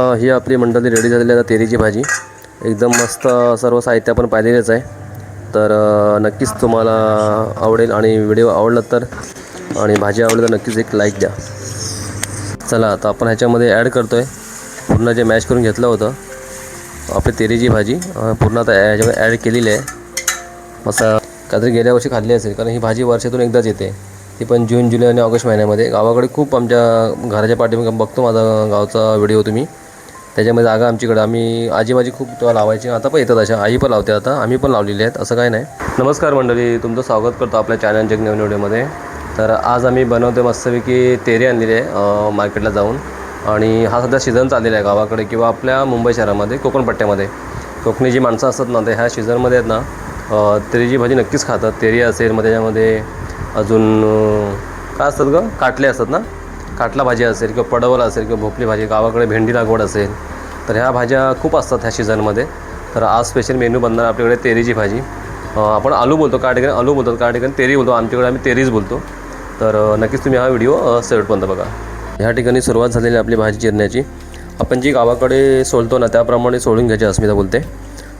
ही आपली मंडळी रेडी झालेली आहे तेरीची भाजी. एकदम मस्त सर्व साहित्य आपण पाहिलेलंच आहे. तर नक्कीच तुम्हाला आवडेल आणि व्हिडिओ आवडला तर आणि भाजी आवडली तर नक्कीच एक लाईक द्या. चला आता आपण ह्याच्यामध्ये ॲड करतो आहे पूर्ण जे मॅश करून घेतलं होतं आपली तेरीची भाजी पूर्ण आता ह्याच्यामध्ये ॲड केलेली आहे. मस्त काहीतरी गेल्या वर्षी खाल्ली असेल कारण ही भाजी वर्षातून एकदाच येते, ती पण जून जुलै आणि ऑगस्ट महिन्यामध्ये. गावाकडे खूप आमच्या घराच्या पाठीमागे बघतो माझा गावचा व्हिडिओ तुम्ही, त्याच्यामध्ये जागा आमच्याकडे आम्ही आजी माझी खूप तेव्हा लावायची, आता पण येतात अशा, आई पण लावते, आता आम्ही पण लावलेली आहेत, असं काही नाही. नमस्कार मंडळी, तुमचं स्वागत करतो आपल्या चॅनल जग नवीन व्हिडिओमध्ये. तर आज आम्ही बनवतो मस्तपैकी तेरी आणलेली आहे मार्केटला जाऊन. आणि हा सध्या सीझन चाललेला आहे गावाकडे किंवा आपल्या मुंबई शहरामध्ये कोकणपट्ट्यामध्ये. कोकणी जी माणसं असतात ना ते ह्या सीझनमध्ये आहेत ना तेरीची भाजी नक्कीच खातात. तेरी असेल, मग त्याच्यामध्ये अजून काय असतात गं, काटले असतात ना, काटला भाजी असेल किंवा पडवल असेल किंवा भोपळी भाजी, गावाकडे भेंडी लागवड असेल, तर ह्या भाज्या खूप असतात ह्या सीझनमध्ये. तर आज स्पेशल मेनू बनणार आपल्याकडे तेरीची भाजी. आपण आलू बोलतो, काही ठिकाणी आलू बोलतात, काही ठिकाणी तेरी बोलतो, आमच्याकडे आम्ही तेरीच बोलतो. तर नक्कीच तुम्ही हा व्हिडिओ शेवटपर्यंत बघा. ह्या ठिकाणी सुरुवात झालेली आपली भाजी चिरण्याची. आपण जी गावाकडे सोलतो ना त्याप्रमाणे सोडून घ्यायची अस्मिता बोलते,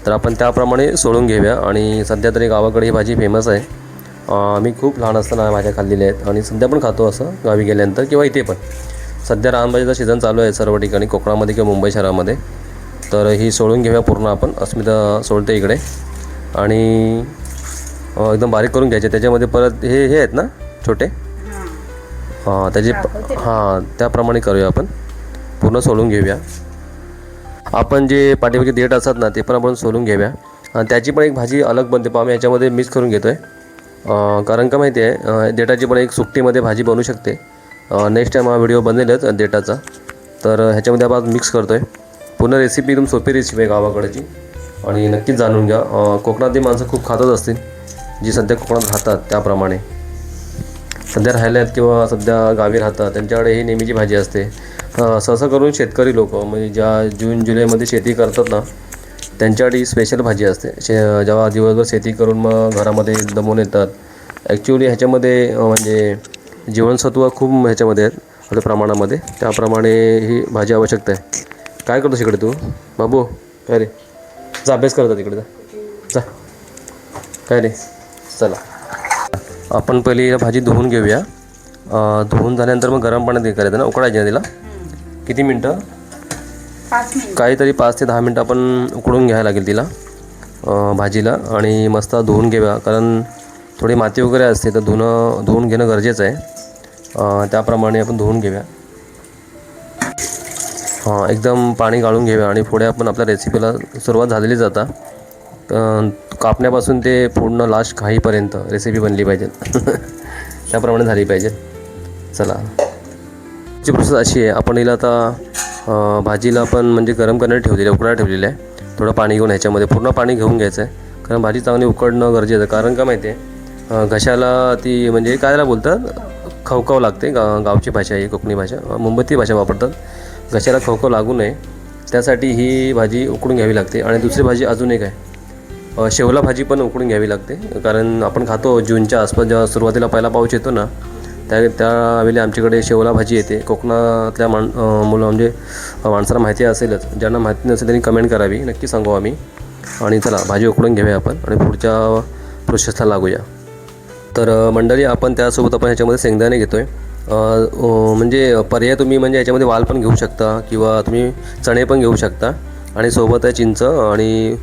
तर आपण त्याप्रमाणे सोडून घेऊया. आणि सध्या तरी गावाकडे ही भाजी फेमस आहे. मी खूप लहान असताना भाज्या खाल्लेल्या आहेत आणि सध्या पण खातो असं गावी गेल्यानंतर किंवा इथे पण. सध्या रानभाजीचा सीझन चालू आहे सर्व ठिकाणी कोकणामध्ये किंवा मुंबई शहरामध्ये. तर ही सोडून घेऊया पूर्ण आपण, अस्मिता सोडते इकडे. आणि एकदम बारीक करून घ्यायचे. त्याच्यामध्ये परत हे आहेत ना छोटे, त्याचे त्याप्रमाणे करूया आपण, पूर्ण सोलून घेऊया. आपण जे पाठीमागे देठ असतात ना ते पण आपण सोलून घेऊया. आणि त्याची पण एक भाजी अलग बनते, पण आम्ही ह्याच्यामध्ये मिक्स करून घेतो आहे. कारण का माहिती आहे, देठाची पण एक सुकटीमध्ये भाजी बनू शकते. नेक्स्ट टाईम हा व्हिडिओ बनेलच देठाचा. तर ह्याच्यामध्ये आपण मिक्स करतो आहे. पूर्ण रेसिपी एकदम सोपी रेसिपी आहे गावाकडची आणि नक्कीच जाणून घ्या. कोकणातली माणसं खूप खातच असतील जी सध्या कोकणात राहतात, त्याप्रमाणे सध्या राहिल्या आहेत किंवा सध्या गावी राहतात त्यांच्याकडे ही नेहमीची भाजी असते. सहसा करून शेतकरी लोक म्हणजे ज्या जून जुलैमध्ये शेती करतात ना त्यांच्याकडे ही स्पेशल भाजी असते. जेव्हा दिवसभर शेती करून मग घरामध्ये दमून येतात. ॲक्च्युली ह्याच्यामध्ये म्हणजे जीवनसत्व खूप ह्याच्यामध्ये आहेत आपल्या प्रमाणामध्ये, त्याप्रमाणे ही भाजी आवश्यकता आहे. काय करतोस इकडे तू बाबू? काय रे, जा अभ्यास करता तिकडे, जा. काय रे, चला आपण पहिली भाजी धुवून घेऊया. धुवून झाल्यानंतर मग गरम पाण्यात करायचं ना, उकळायची ना तिला. किती मिनटं? 5 मिनिट, काहीतरी 5 ते 10 मिनटं आपण उकळून घ्यायला लागेल तिला भाजीला. आणि मस्त धुवून घेऊया कारण थोडी माती वगैरे असते, तर धुवून घेणं गरजेचं आहे. त्याप्रमाणे आपण धुवून घेऊया. एकदम पाणी गाळून घेऊया. आणि पुढे आपण आपल्या रेसिपीला सुरुवात झालेली जाता. कापण्यापासून ते पूर्ण लास्ट खाईपर्यंत रेसिपी बनली पाहिजे त्याप्रमाणे झाली पाहिजे. चला, ची प्रोसेस अशी आहे, आपण हिला आता भाजीला आपण म्हणजे गरम करण्यासाठी ठेवलेलं आहे, उकळायला ठेवलेलं आहे. थोडं पाणी घेऊन ह्याच्यामध्ये पूर्ण पाणी घेऊन घ्यायचं आहे कारण भाजी चांगली उकडणं गरजेचं आहे. कारण का माहिती आहे, घशाला ती म्हणजे कायला बोलतात, खवखव लागते. गावची भाषा आहे, कोकणी भाषा, मुंबईतली भाषा वापरतात. घशाला खवखव लागू नये त्यासाठी ही भाजी उकडून घ्यावी लागते. आणि दुसरी भाजी अजून एक आहे, शेवला भाजी पण उकडून घ्यावी लागते. कारण आपण खातो जूनच्या आसपास जेव्हा सुरुवातीला पहिला पाऊस येतो ना त्यावेळी आमच्याकडे शेवला भाजी येते. कोकणातल्या मुलं म्हणजे माणसाला माहिती असेलच, ज्यांना माहिती नसेल त्यांनी कमेंट करावी, नक्की सांगू आम्ही. आणि चला भाजी उकडून घेऊया आपण आणि पुढच्या प्रोसेसला लागूया. तर मंडळी आपण त्यासोबत आपण ह्याच्यामध्ये शेंगदाणे घेतो आहे. म्हणजे पर्याय तुम्ही म्हणजे ह्याच्यामध्ये वाल पण घेऊ शकता किंवा तुम्ही चणे पण घेऊ शकता. आणि सोबत आहे चिंच आणि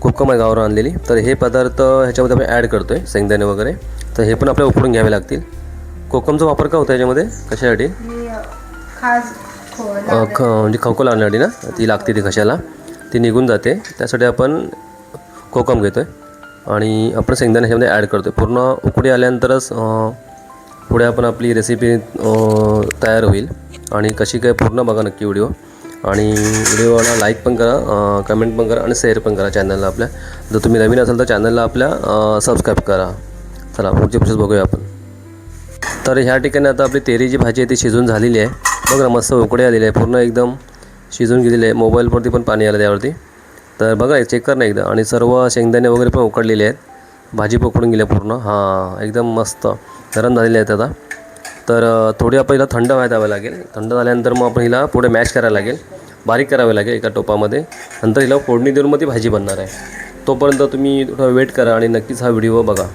खूप कमी गावरान आणलेली. तर हे पदार्थ ह्याच्यामध्ये आपण ॲड करतो आहे, शेंगदाणे वगैरे. तर हे पण आपल्याला उकडून घ्यावे लागतील. कोकमचा वापर का होता याच्यामध्ये, कशासाठी? म्हणजे खवखव लागण्यासाठी ना, ती लागते ती घशाला, ती निघून जाते, त्यासाठी आपण कोकम घेतो आहे. आणि आपण शेंगदाणे ह्याच्यामध्ये ॲड करतो आहे. पूर्ण उकडी आल्यानंतरच पुढे आपण आपली रेसिपी तयार होईल. आणि कशी काय पूर्ण बघा नक्की व्हिडिओ. आणि व्हिडिओला लाईक पण करा, कमेंट पण करा आणि शेअर पण करा चॅनलला आपल्या. जर तुम्ही नवीन असाल तर चॅनलला आपल्या सबस्क्राईब करा. चला पुढची प्रोसेस बघूया आपण. तर ह्या ठिकाणी आता आपली तेरीची भाजी आहे ती शिजून झालेली आहे. बघ ना, मस्त उकडी आलेली आहे, पूर्ण एकदम शिजून गेलेली आहे. मोबाईलवरती पण पाणी आलं त्यावरती, तर बघा चेक कर ना एकदा. आणि सर्व शेंगदाणे वगैरे पण उकडलेले आहेत, भाजी पकडून गेली पूर्ण. एकदम मस्त गरम झालेले आहेत आता. तर थोडी आपण हिला थंड व्हायला द्यावं लागेल. थंड झाल्यानंतर मग आपण हिला पुढे मॅश करायला लागेल, बारीक करावे लागेल एका टोपामध्ये. नंतर हिला फोडणी देऊन मग ती भाजी बनणार आहे. तोपर्यंत तुम्ही थोडा वेट करा आणि नक्कीच हा व्हिडिओ बघा.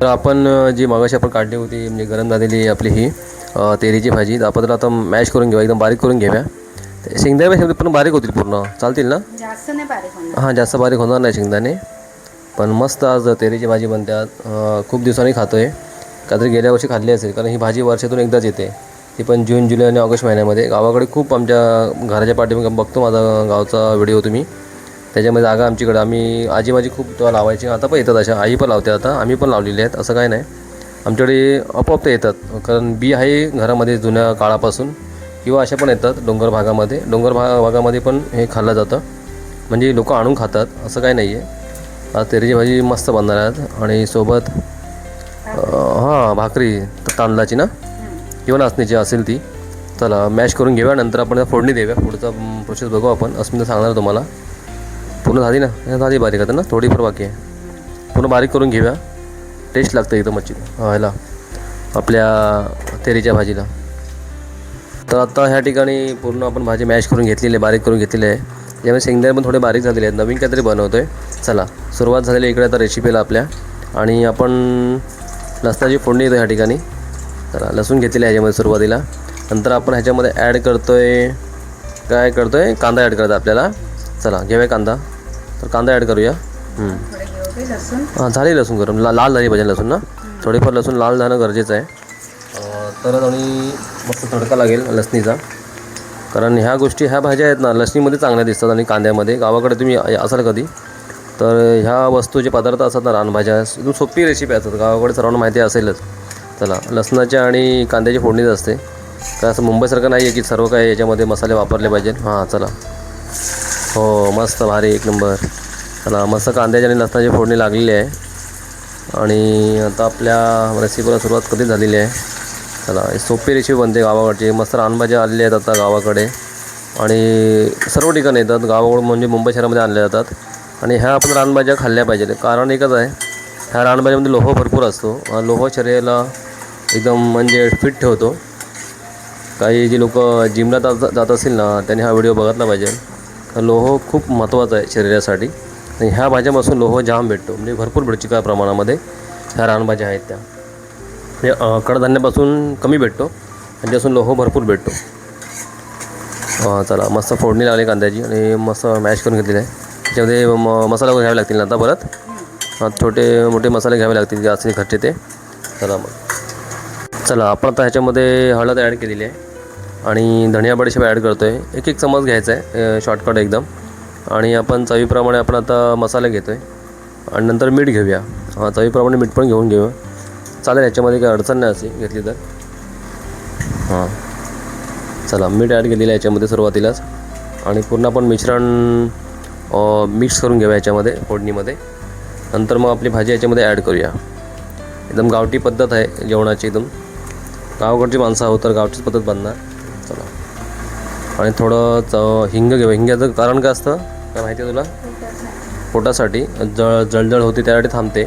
तर आपण जी मगाशी आपण काढली होती म्हणजे गरम झालेली आपली ही तेरीची भाजी, तर आपण आता मॅश करून घेऊया, एकदम बारीक करून घेऊया. शेंगदाणे पण बारीक होतील, पूर्ण चालतील ना? जास्त नाही बारीक होणार. हां, जास्त बारीक होणार नाही शेंगदाणे. पण मस्त आज तेरीची भाजी बनते. खूप दिवसांनी खातो आहे, काहीतरी गेल्या वर्षी खाल्ली असेल, कारण ही भाजी वर्षातून एकदाच येते. ती पण जून, जुलै आणि ऑगस्ट महिन्यामध्ये. गावाकडे खूप आमच्या घराच्या पाठीमागे बघतो माझा गावचा व्हिडिओ तुम्ही, त्याच्यामध्ये जागा आमच्याकडे आम्ही आजी माझी खूप तेव्हा लावायची. आता पण येतात अशा, आई पण लावते, आता आम्ही पण लावलेले आहेत, असं काय नाही. आमच्याकडे आपोआप ते येतात, कारण बी आहे घरामध्ये जुन्या काळापासून. किंवा अशा पण येतात डोंगर भागामध्ये. भागामध्ये पण हे खाल्लं जातं, म्हणजे लोक आणून खातात, असं काही नाही आहे. आज तेरीची भाजी मस्त बनणार आहेत आणि सोबत भाकरी तांदळाची ना किंवा नाचणीची असेल ती. चला मॅश करून घेऊया, नंतर आपण फोडणी देऊया. पुढचा प्रोसेस बघू आपण, अस्मिता सांगणार तुम्हाला. पूर्ण झाली ना? झाली बारीक आता ना, थोडीफार बाकी आहे. पूर्ण बारीक करून घेऊया, टेस्ट लागतं एकदम मच्छी ह्याला आपल्या तेरीच्या भाजीला. तर आता ह्या ठिकाणी पूर्ण आपण भाजी मॅश करून घेतलेली आहे, बारीक करून घेतलेली आहे. यामुळे शेंगदाणे पण थोडे बारीक झालेले आहेत, नवीन काहीतरी बनवतो आहे. चला सुरुवात झालेली इकडे आता रेसिपीला आपल्या. आणि आपण लसणाची फोडणी येतो ह्या ठिकाणी. चला लसूण घेतलेलं आहे ह्याच्यामध्ये सुरुवातीला. नंतर आपण ह्याच्यामध्ये ॲड करतो आहे, काय करतो आहे, कांदा ॲड करतो आपल्याला. चला घेऊया कांदा. तर कांदा ॲड करूया. हां, झाली लसूण गरम, लाल झाली पाहिजे लसूण ना. थोडीफार लसूण लाल जाणं गरजेचं आहे, तर आणि मस्त तडका लागेल लसणीचा. कारण ह्या भाज्या आहेत ना लसणीमध्ये चांगल्या दिसतात आणि कांद्यामध्ये. गावाकडे तुम्ही असाल कधी तर ह्या वस्तू जे पदार्थ असतात ना रानभाज्या, एकदम सोपी रेसिपी असतात, गावाकडे सर्वांना माहिती असेलच. चला लसणाच्या आणि कांद्याची फोडणीच असते, काय असं मुंबईसारखं नाही आहे की सर्व काही याच्यामध्ये मसाले वापरले पाहिजे. हां चला, हो मस्त भारी एक नंबर. चला मस्त कांद्याची आणि लसणाची फोडणी लागलेली आहे. आणि आता आपल्या रेसिपीला सुरुवात कधी झालेली आहे. चला सोपी रेसिपी बनते गावाकडची. मस्त रानभाज्या आलेल्या आहेत आता गावाकडे आणि सर्व ठिकाणी येतात. गावाकडून म्हणजे मुंबई शहरामध्ये आणल्या जातात. आणि ह्या आपण रानभाज्या खाल्ल्या पाहिजे, कारण एकच आहे, ह्या रानभाज्यामध्ये लोह भरपूर असतो. लोह शरीराला एकदम म्हणजे फिट ठेवतो. काही जी लोक जिमला जात असतील ना त्यांनी हा व्हिडिओ बघितला पाहिजे, कारण लोह खूप महत्त्वाचा आहे शरीरासाठी. आणि ह्या भाज्यापासून लोह जाम भेटतो, म्हणजे भरपूर भेटतो काय प्रमाणामध्ये. ह्या रानभाज्या आहेत त्या म्हणजे कडधान्यापासून कमी भेटतो, त्याच्यापासून लोह भरपूर भेटतो. चला मस्त फोडणी लागली कांद्याची आणि मस्त मॅश करून घेतलेली आहे. त्याच्यामध्ये मसाला घ्यावे लागतील ना आता परत. छोटे मोठे मसाले घ्यावे लागतील जास्त घरचे ते. चला आपण आता ह्याच्यामध्ये हळद ॲड केलेली आहे आणि धनिया बडीशेप ॲड करतो आहे. एक चमच घ्यायचा आहे, शॉर्टकट एकदम. आणि आपण चवीप्रमाणे आपण आता मसाले घेतो आहे आणि नंतर मीठ घेऊया. चवीप्रमाणे मीठ पण घेऊया, चालेल, याच्यामध्ये काही अडचण नाही अशी घेतली तर. चला मीठ ॲड केलेलं आहे याच्यामध्ये सुरुवातीलाच. आणि पूर्ण आपण मिश्रण मिक्स करून घेऊया याच्यामध्ये फोडणीमध्ये. नंतर मग आपली भाजी याच्यामध्ये ॲड करूया. एकदम गावठी पद्धत आहे जेवणाची, एकदम गावाकडची माणसं आहोत तर गावचीच पद्धत बनणार. चला आणि थोडं हिंग घेऊया. हिंगाचं कारण काय असतं काय माहिती आहे तुला? पोटासाठी जळजळ होते त्यासाठी थांबते.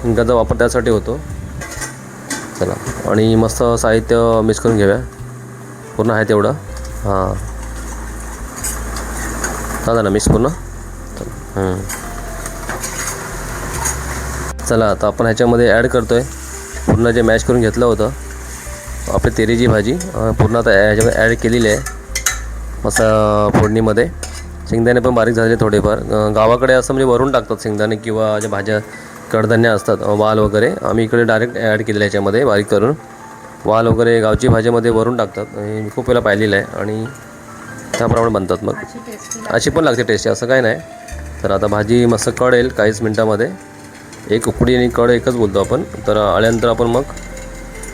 हिंगाचा वापर त्यासाठी होतो. चला आणि मस्त साहित्य मिक्स करून घेऊया, पूर्ण आहे तेवढं. झालं ना मिक्स पूर्ण. चला आता आपण ह्याच्यामध्ये ॲड करतो आहे पूर्ण जे मॅश करून घेतलं होतं आपली तेरीची भाजी. पूर्ण आता ह्याच्यामध्ये ॲड केलेली आहे मस्त फोडणीमध्ये. शेंगदाणे पण बारीक झालेले थोडेफार. गावाकडे असं म्हणजे वरून टाकतात शेंगदाणे किंवा ज्या भाज्या कडधान्य असतात वाल वगैरे. आम्ही इकडे डायरेक्ट ॲड केलेलं आहे याच्यामध्ये बारीक करून. वाल वगैरे गावची भाजीमध्ये वरून टाकतात, मी खूप वेळा पाहिलेलं आहे आणि त्याप्रमाणे बनतात. मग अशी पण लागते टेस्टी, असं काय नाही. तर आता भाजी मस्त कळेल काहीच मिनटामध्ये. एक उकडी आणि कळ एकच बोलतो आपण. तर आल्यानंतर आपण मग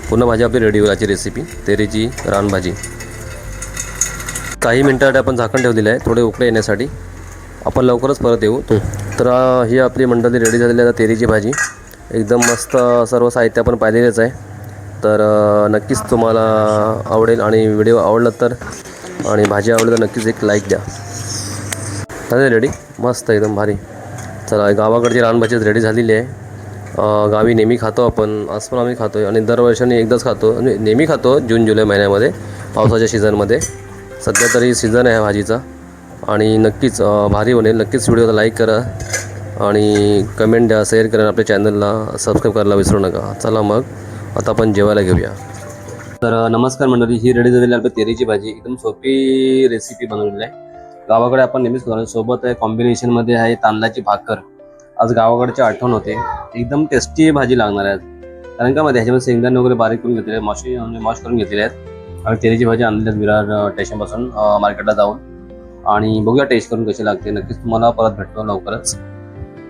पूर्ण भाजी आपली रेडी होईल. याची रेसिपी तेरीची रानभाजी. काही मिनटासाठी आपण झाकण ठेवलेलं आहे थोडे उकडे येण्यासाठी. आपण लवकरच परत येऊ. तर ही आपली मंडळी रेडी झालेली आहे तेरीची भाजी. एकदम मस्त. सर्व साहित्य आपण पाहिलेलंच आहे, तर नक्कीच तुम्हाला आवडेल. आणि व्हिडिओ आवडला तर आणि भाजी आवडली तर नक्कीच एक लाईक द्या. झाले रेडी, मस्त एकदम भारी. चला गावाकडची रानभाजी रेडी झालेली आहे. गावी नेहमी खातो आपण, आज पण आम्ही खातो आहे आणि दरवर्षाने एकदाच खातो म्हणजे नेहमी खातो जून जुलै महिन्यामध्ये पावसाच्या सीझनमध्ये. सध्या तरी सीझन आहे भाजीचा आणि नक्कीच भारी बनेल. नक्कीच व्हिडिओला लाईक करा आणि कमेंट द्या, शेअर करा, आपल्या चॅनलला सबस्क्राईब करायला विसरू नका. चला मग आता आपण जेवायला घेऊया. तर नमस्कार मंडळी, ही रेडी झालेली आपली तेरीची भाजी एकदम सोपी रेसिपी बनवलेली आहे. गावाकडे आपण नेहमीच खातो. सोबत आहे कॉम्बिनेशनमध्ये आहे तांदळाची भाकर. आज गावाकडची आठवण होते. एकदम टेस्टी भाजी लागणार आहे कारण का मध्ये ह्याच्यामध्ये शेंगदाणे वगैरे बारीक करून घेतलेले आहेत, मॉश करून घेतलेले आहेत आणि तेरीची भाजी आणलेली आहेत विरार स्टेशनपासून मार्केटला जाऊन. आणि बघूया टेस्ट करून कशी लागते. नक्कीच तुम्हाला परत भेटतो लवकरच.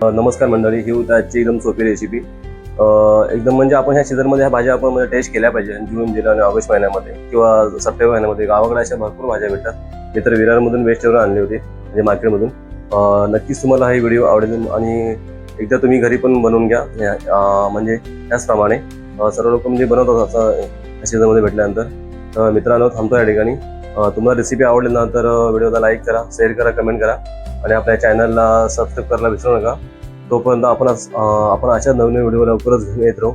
नमस्कार मंडळी, ही होती आजची एकदम सोपी रेसिपी. एकदम म्हणजे आपण ह्या सीझनमध्ये ह्या भाज्या आपण म्हणजे टेस्ट केल्या पाहिजे. जून जुलै आणि ऑगस्ट महिन्यामध्ये किंवा सप्टेंबर महिन्यामध्ये गावाकडे अशा भरपूर भाज्या भेटतात. मी तर विरारमधून वेस्टवरून आणली होती म्हणजे मार्केटमधून. नक्कीच तुम्हाला हा व्हिडिओ आवडेल आणि एकदा तुम्ही घरी पण बनवून घ्या. म्हणजे त्याचप्रमाणे सर्व लोक म्हणजे बनवतात असं या सीझनमध्ये भेटल्यानंतर. तर मित्रांनो थांबतो या ठिकाणी. तुम्हाला रेसिपी आवडेल ना तर व्हिडिओला लाईक करा, शेअर करा, कमेंट करा आणि आपल्या चॅनलला सबस्क्राईब करायला विसरू नका. तोपर्यंत आपण अशा नवीन व्हिडिओ लवकरच घेऊन येत राहू.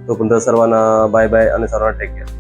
तोपर्यंत सर्वांना बाय बाय आणि सर्वांना टेक केअर.